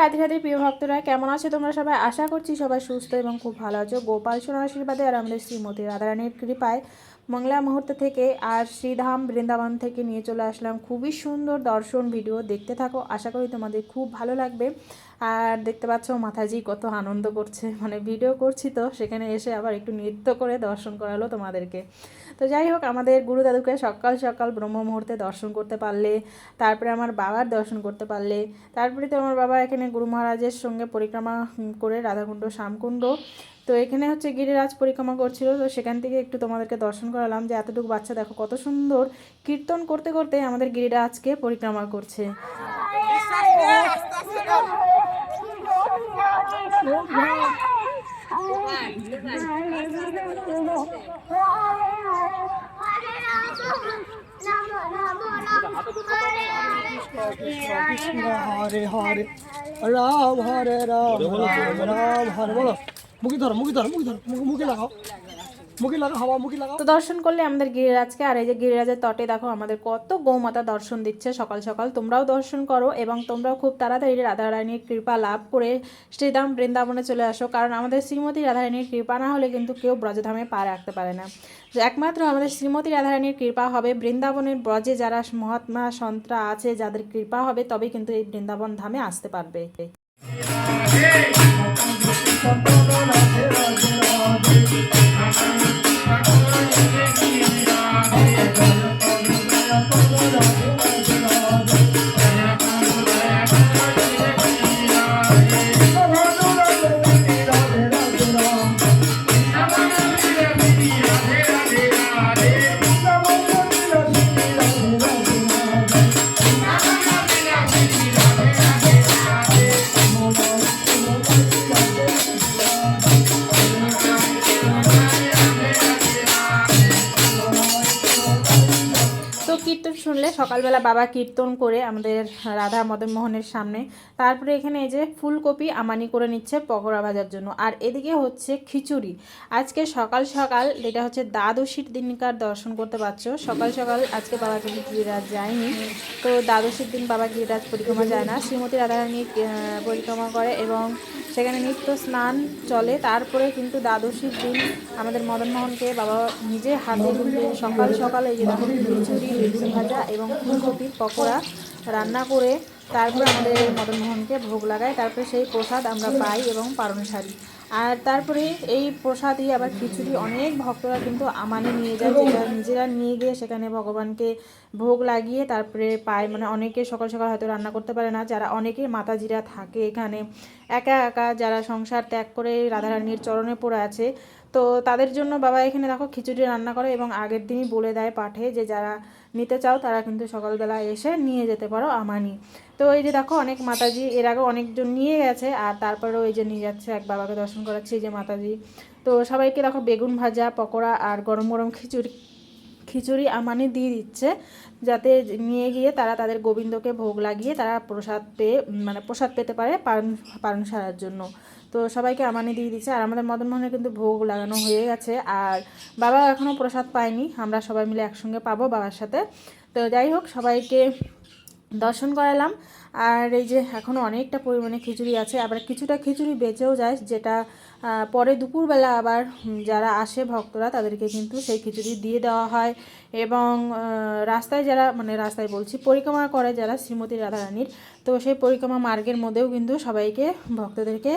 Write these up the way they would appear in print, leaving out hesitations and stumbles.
রাধে রাধে প্রিয় ভক্তরা, কেমন আছো তোমরা সবাই? আশা করছি সবাই সুস্থ এবং খুব ভালো আছো। গোপাল সোনার আশীর্বাদে আর আমাদের শ্রীমতী রাধারানীর কৃপায় মংলা মুহূর্ত থেকে আর শ্রীধাম বৃন্দাবন থেকে নিয়ে চলে আসলাম খুবই সুন্দর দর্শন ভিডিও। দেখতে থাকো, আশা করি তোমাদের খুব ভালো লাগবে। আর দেখতে পাচ্ছ মাতাজি কত আনন্দ করছে, মানে ভিডিও করছি তো সেখানে এসে আবার একটু নৃত্য করে দর্শন করালো তোমাদেরকে। তো যাই হোক, আমাদের গুরু দাদুকে সকাল সকাল ব্রহ্ম মুহূর্তে দর্শন করতে পারলে, তারপরে আমার বাবার দর্শন করতে পারলে, তারপরে তো আমার বাবা এখানে গুরু মহারাজের সঙ্গে পরিক্রমা করে রাধাকুণ্ড শ্যামকুণ্ড, তো এখানে হচ্ছে গিরিরাজ পরিক্রমা করছিল। তো সেখান থেকে একটু তোমাদেরকে দর্শন করালাম যে এতটুকু বাচ্চা দেখো কত সুন্দর কীর্তন করতে করতে আমাদের গিরিরাজকে পরিক্রমা করছে। হরে হরে রাম হরে রাম রাম রাম হরে বলো। মুখে ধরো মুখে ধরো মুখে ধরো মুখে লাগাও মুখে লাগাও হাওয়া মুখে লাগাও। তো দর্শন করলে আমাদের গিরিরাজকে, আর এই যে গিরিরাজের তটে দেখো আমাদের কত গৌমাতা দর্শন দিচ্ছে সকাল সকাল। তোমরাও দর্শন করো এবং তোমরাও খুব তাড়াতাড়ি রাধারানীর কৃপা লাভ করে শ্রীধাম বৃন্দাবনে চলে আসো, কারণ আমাদের শ্রীমতী রাধারানীর কৃপা না হলে কিন্তু কেউ ব্রজধামে পা রাখতে পারে না। একমাত্র আমাদের শ্রীমতী রাধারানীর কৃপা হবে, বৃন্দাবনের ব্রজে যারা মহাত্মা সন্ত্রা আছে যাদের কৃপা হবে তবেই কিন্তু এই বৃন্দাবন ধামে আসতে পারবে। কীর্তন শুনলে সকালবেলা বাবা কীর্তন করে আমাদের রাধা মদন মোহনের সামনে, তারপরে এখানে এই যে ফুলকপি আমানি করে নিচ্ছে পকোড়া ভাজার জন্য, আর এদিকে হচ্ছে খিচুড়ি। আজকে সকাল সকাল, এটা হচ্ছে দ্বাদশীর দিনকার দর্শন করতে পারছো। সকাল সকাল আজকে বাবা কিন্তু গিরিরাজ যায়নি, তো দ্বাদশীর দিন বাবা গিরিরাজ পরিক্রমা যায় না, শ্রীমতী রাধারানী পরিক্রমা করে এবং সেখানে নিত্য স্নান চলে। তারপরে কিন্তু দ্বাদশীর দিন আমাদের মদনমোহনকে বাবা নিজে হাতে কিন্তু সকাল সকাল এই যে দেখো খিচুড়ি, বেগুন ভাজা এবং ফুলকপির পকোড়া রান্না করে তারপরে আমাদের মদনমোহনকে ভোগ লাগায়। তারপরে সেই প্রসাদ আমরা পাই এবং পারণ সারি। আর তারপরে এই প্রসাদই আবার খিচুড়ি অনেক ভক্তরা কিন্তু আমানে নিয়ে যায়, যেটা নিজেরা নিয়ে গিয়ে সেখানে ভগবানকে ভোগ লাগিয়ে তারপরে পায়। মানে অনেকে সকাল সকাল হয়তো রান্না করতে পারে না, যারা অনেকে মাতাজিরা থাকে এখানে একা একা, যারা সংসার ত্যাগ করে রাধারানীর চরণে পড়ে আছে, তো তাদের জন্য বাবা এখানে দেখো খিচুড়ি রান্না করে এবং আগের দিনই বলে দেয় পাঠে যে যারা নিতে চাও তারা কিন্তু সকালবেলা এসে নিয়ে যেতে পারো আমানি। তো এই যে দেখো অনেক মাতাজি এর আগে অনেকজন নিয়ে গেছে, আর তারপরেও এই যে নিয়ে যাচ্ছে, এক বাবাকে দর্শন করাচ্ছে এই যে মাতাজি। তো সবাইকে দেখো বেগুন ভাজা, পকোড়া আর গরম গরম খিচুড়ি আমানি দিয়ে দিচ্ছে, যাতে নিয়ে গিয়ে তারা তাদের গোবিন্দকে ভোগ লাগিয়ে তারা প্রসাদ পেতে পারে পারণ সারার জন্য। তো সবাইকে আমানি দিয়ে দিচ্ছে, আর আমাদের মদনমোহনের কিন্তু ভোগ লাগানো হয়ে গেছে, আর বাবা এখনও প্রসাদ পায়নি, আমরা সবাই মিলে একসঙ্গে পাবো বাবার সাথে। তো যাই হোক, সবাইকে দর্শন করালাম। আর এই যে এখনও অনেকটা পরিমাণে খিচুড়ি আছে, আবার কিছুটা খিচুড়ি বেঁচেও যায়, যেটা পরে দুপুরবেলা আবার যারা আসে ভক্তরা তাদেরকে কিন্তু সেই খিচুড়ি দিয়ে দেওয়া হয়। এবং রাস্তায় যারা, মানে রাস্তায় বলছি, পরিক্রমা করে যারা শ্রীমতী রাধারানীর, তো সেই পরিক্রমা মার্গের মধ্যেও কিন্তু সবাইকে ভক্তদেরকে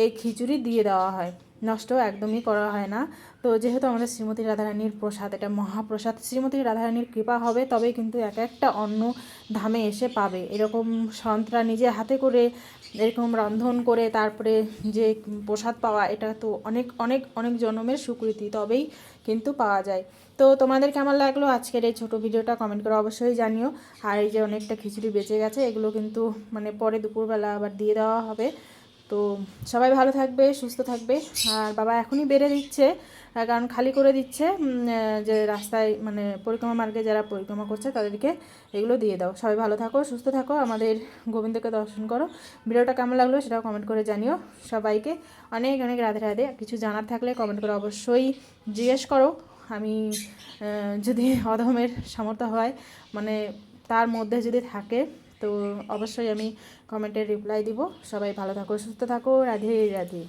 এই খিচুড়ি দিয়ে দেওয়া হয়, নষ্ট একদমই করা হয় না। তো যেহেতু আমাদের শ্রীমতী রাধারানীর প্রসাদ, এটা মহাপ্রসাদ, শ্রীমতী রাধারানীর কৃপা হবে তবেই কিন্তু এক একটা অন্ন ধামে এসে পাবে। এরকম সন্ত্রা নিজে হাতে করে এরকম রন্ধন করে তারপরে যে প্রসাদ পাওয়া, এটা তো অনেক অনেক অনেক জন্মের স্বীকৃতি, তবেই কিন্তু পাওয়া যায়। তো তোমাদের কেমন লাগলো আজকের এই ছোটো ভিডিওটা কমেন্ট করে অবশ্যই জানিও। আর এই যে অনেকটা খিচুড়ি বেঁচে গেছে, এগুলো কিন্তু মানে পরে দুপুরবেলা আবার দিয়ে দেওয়া হবে। তো সবাই ভালো থাকবে, সুস্থ থাকবে। আর বাবা এখনই বেড়ে দিচ্ছে, কারণ খালি করে দিচ্ছে, যে রাস্তায় মানে পরিক্রমা মার্গে যারা পরিক্রমা করছে তাদেরকে এগুলো দিয়ে দাও। সবাই ভালো থাকো, সুস্থ থাকো, আমাদের গোবিন্দকে দর্শন করো। ভিডিওটা কেমন লাগলো সেটাও কমেন্ট করে জানিও। সবাইকে অনেক অনেক রাধে রাধে। কিছু জানার থাকলে কমেন্ট করে অবশ্যই জিজ্ঞেস করো। আমি যদি অধমের সামর্থ্য হয়, মানে তার মধ্যে যদি থাকে, তো তো অবশ্যই আমি কমেন্টে রিপ্লাই দিব। সবাই ভালো থাকো, সুস্থ থাকো, রাধে রাধে।